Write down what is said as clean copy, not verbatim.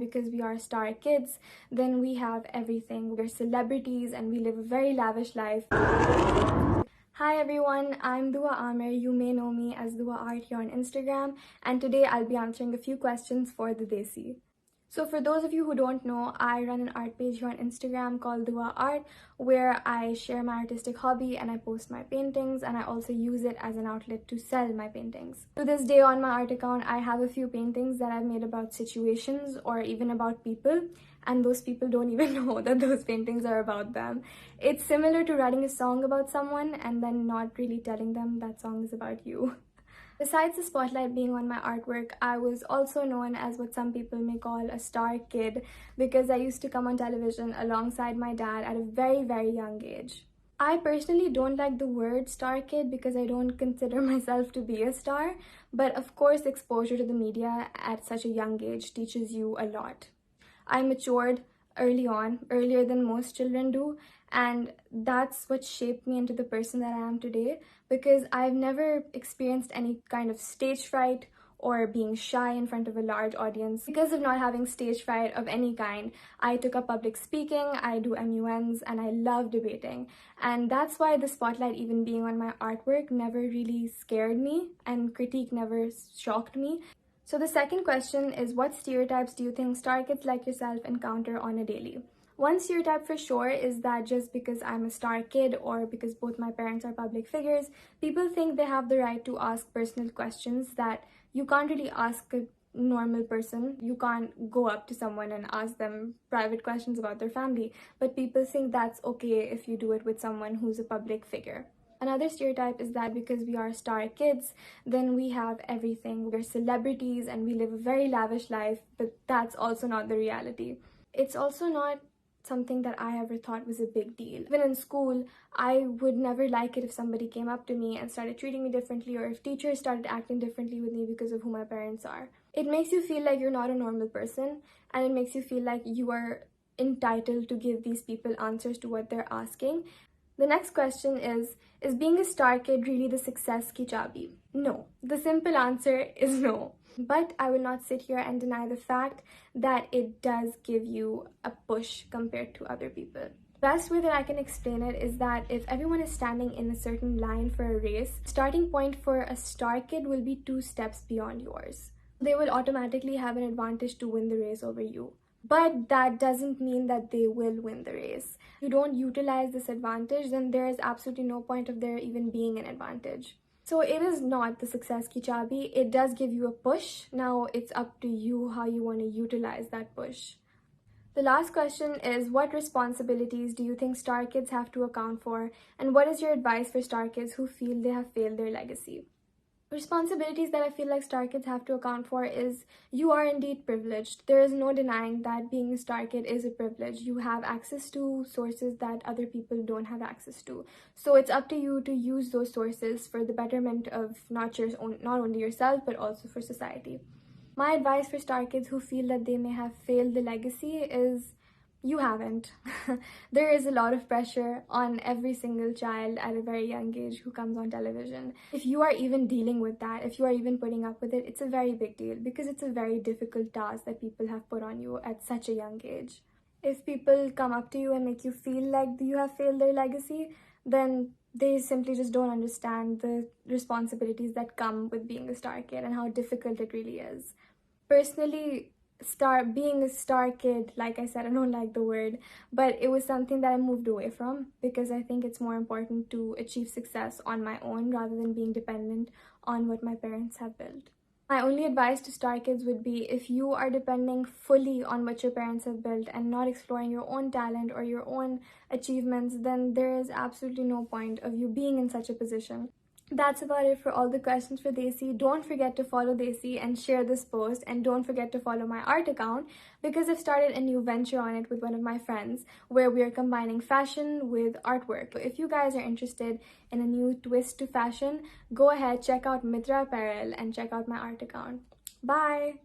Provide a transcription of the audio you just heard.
because we are star kids, then we have everything. We're celebrities and we live a very lavish life. Hi everyone, I'm Duaa Aamir. You may know me as Duaa Art here on Instagram, and today I'll be answering a few questions for the Desi. So for those of you who don't know, I run an art page here on Instagram called Duaa Art, where I share my artistic hobby and I post my paintings, and I also use it as an outlet to sell my paintings. To this day on my art account, I have a few paintings that I've made about situations or even about people, and those people don't even know that those paintings are about them. It's similar to writing a song about someone and then not really telling them that song is about you. Besides the spotlight being on my artwork, I was also known as what some people may call a star kid because I used to come on television alongside my dad at a very, very young age. I personally don't like the word star kid because I don't consider myself to be a star, but of course exposure to the media at such a young age teaches you a lot. I matured early on, earlier than most children do, and that's what shaped me into the person that I am today, because I've never experienced any kind of stage fright or being shy in front of a large audience. Because of not having stage fright of any kind, I took up public speaking, I do MUNs, and I love debating. And that's why the spotlight even being on my artwork never really scared me, and critique never shocked me. So the second question is, what stereotypes do you think star kids like yourself encounter on a daily? One stereotype for sure is that just because I'm a star kid or because both my parents are public figures, people think they have the right to ask personal questions that you can't really ask a normal person. You can't go up to someone and ask them private questions about their family, but people think that's okay if you do it with someone who's a public figure. Another stereotype is that because we are star kids, then we have everything. We're celebrities and we live a very lavish life, but that's also not the reality. It's also not something that I ever thought was a big deal. Even in school, I would never like it if somebody came up to me and started treating me differently, or if teachers started acting differently with me because of who my parents are. It makes you feel like you're not a normal person, and it makes you feel like you are entitled to give these people answers to what they're asking. The next question is being a star kid really the success ki chabi? No. The simple answer is no. But I will not sit here and deny the fact that it does give you a push compared to other people. The best way that I can explain it is that if everyone is standing in a certain line for a race, starting point for a star kid will be 2 steps beyond yours. They will automatically have an advantage to win the race over you. But that doesn't mean that they will win the race. If you don't utilize this advantage, then there is absolutely no point of there even being an advantage. So it is not the success ki chabi. It does give you a push. Now it's up to you how you want to utilize that push. The last question is, what responsibilities do you think star kids have to account for? And what is your advice for star kids who feel they have failed their legacy? Responsibilities that I feel like star kids have to account for is, you are indeed privileged. There is no denying that being a star kid is a privilege. You have access to sources that other people don't have access to. So it's up to you to use those sources for the betterment of not only yourself, but also for society. My advice for star kids who feel that they may have failed the legacy is, you haven't. There is a lot of pressure on every single child at a very young age who comes on television. If you are even dealing with that, if you are even putting up with it, it's a very big deal because it's a very difficult task that people have put on you at such a young age. If people come up to you and make you feel like you have failed their legacy, then they simply just don't understand the responsibilities that come with being a star kid and how difficult it really is. Personally, being a star kid, like I said, I don't like the word, but it was something that I moved away from because I think it's more important to achieve success on my own rather than being dependent on what my parents have built. My only advice to star kids would be, if you are depending fully on what your parents have built and not exploring your own talent or your own achievements, then there is absolutely no point of you being in such a position. That's about it for all the questions for Desi. Don't forget to follow Desi and share this post, and don't forget to follow my art account because I've started a new venture on it with one of my friends where we are combining fashion with artwork. So if you guys are interested in a new twist to fashion, go ahead, check out Mitra Apparel and check out my art account. Bye!